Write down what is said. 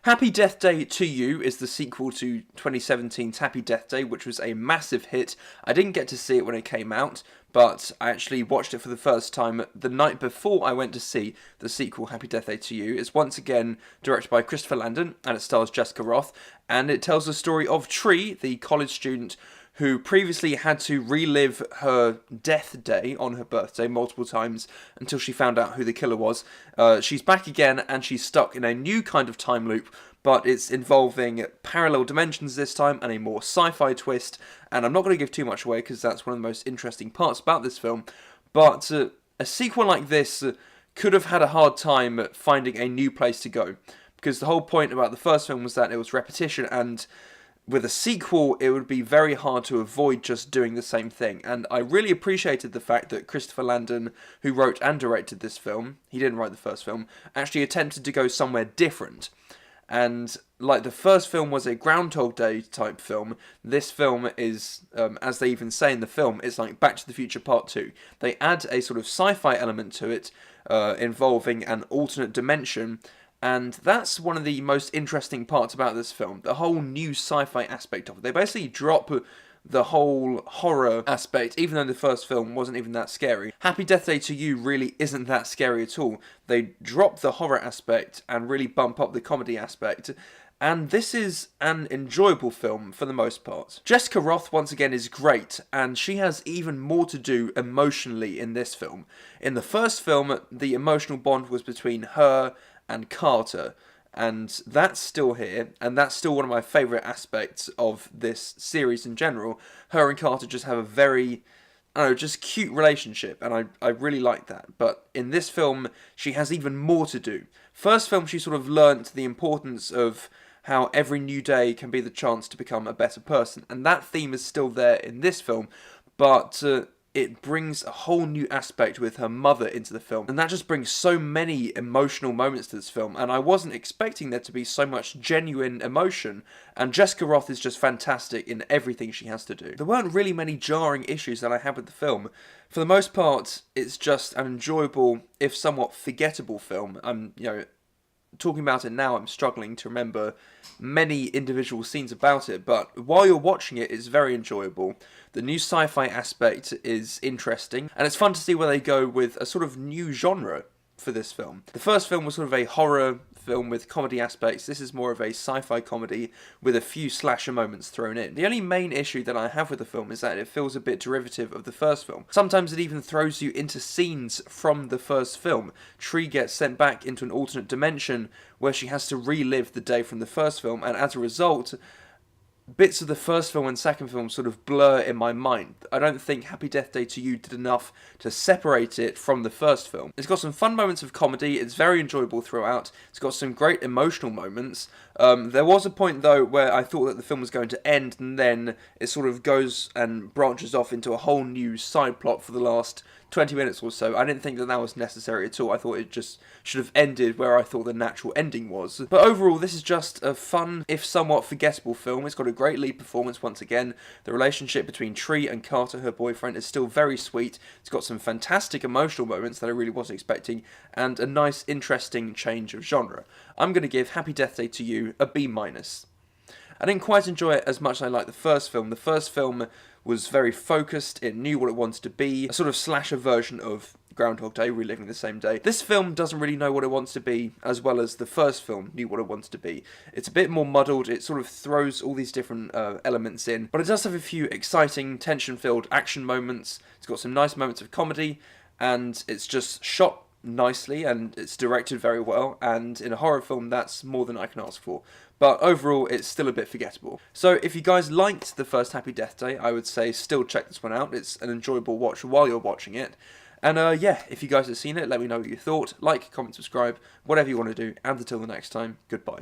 Happy Death Day to You is the sequel to 2017's Happy Death Day, which was a massive hit. I didn't get to see it when it came out, but I actually watched it for the first time the night before I went to see the sequel Happy Death Day to You. It's once again directed by Christopher Landon, and it stars Jessica Rothe, and it tells the story of Tree, the college student who previously had to relive her death day on her birthday multiple times until she found out who the killer was. She's back again, and she's stuck in a new kind of time loop, but it's involving parallel dimensions this time and a more sci-fi twist, and I'm not going to give too much away because that's one of the most interesting parts about this film, but a sequel like this could have had a hard time finding a new place to go, because the whole point about the first film was that it was repetition, and with a sequel, it would be very hard to avoid just doing the same thing. And I really appreciated the fact that Christopher Landon, who wrote and directed this film, he didn't write the first film, actually attempted to go somewhere different. And like the first film was a Groundhog Day type film, this film is, as they even say in the film, it's like Back to the Future Part 2. They add a sort of sci-fi element to it, involving an alternate dimension. And that's one of the most interesting parts about this film, the whole new sci-fi aspect of it. They basically drop the whole horror aspect, even though the first film wasn't even that scary. Happy Death Day to You really isn't that scary at all. They drop the horror aspect and really bump up the comedy aspect. And this is an enjoyable film for the most part. Jessica Rothe, once again, is great, and she has even more to do emotionally in this film. In the first film, the emotional bond was between her and Carter, and that's still here, and that's still one of my favourite aspects of this series in general. Her and Carter just have a very, I don't know, just cute relationship, and I really like that. But in this film, she has even more to do. First film, she sort of learnt the importance of how every new day can be the chance to become a better person, and that theme is still there in this film, but it brings a whole new aspect with her mother into the film, and that just brings so many emotional moments to this film, and I wasn't expecting there to be so much genuine emotion, and Jessica Rothe is just fantastic in everything she has to do. There weren't really many jarring issues that I had with the film. For the most part, it's just an enjoyable, if somewhat forgettable film. Talking about it now, I'm struggling to remember many individual scenes about it, but while you're watching it, it's very enjoyable. The new sci-fi aspect is interesting, and it's fun to see where they go with a sort of new genre for this film. The first film was sort of a horror film with comedy aspects. This is more of a sci-fi comedy with a few slasher moments thrown in. The only main issue that I have with the film is that it feels a bit derivative of the first film. Sometimes it even throws you into scenes from the first film. Tree gets sent back into an alternate dimension where she has to relive the day from the first film, and as a result, bits of the first film and second film sort of blur in my mind. I don't think Happy Death Day to You did enough to separate it from the first film. It's got some fun moments of comedy, it's very enjoyable throughout, it's got some great emotional moments. There was a point though where I thought that the film was going to end, and then it sort of goes and branches off into a whole new side plot for the last 20 minutes or so. I didn't think that that was necessary at all. I thought it just should have ended where I thought the natural ending was. But overall, this is just a fun, if somewhat forgettable film. It's got a great lead performance once again. The relationship between Tree and Carter, her boyfriend, is still very sweet. It's got some fantastic emotional moments that I really wasn't expecting, and a nice, interesting change of genre. I'm going to give Happy Death Day to You a B-. I didn't quite enjoy it as much as I liked the first film. The first film was very focused, it knew what it wanted to be, a sort of slasher version of Groundhog Day, reliving the same day. This film doesn't really know what it wants to be, as well as the first film knew what it wanted to be. It's a bit more muddled, it sort of throws all these different elements in, but it does have a few exciting, tension-filled action moments. It's got some nice moments of comedy, and it's just shot nicely, and it's directed very well, and in a horror film that's more than I can ask for. But overall, it's still a bit forgettable. So if you guys liked the first Happy Death Day, I would say still check this one out. It's an enjoyable watch while you're watching it. And yeah, if you guys have seen it, let me know what you thought. Like, comment, subscribe, whatever you want to do. And until the next time, goodbye.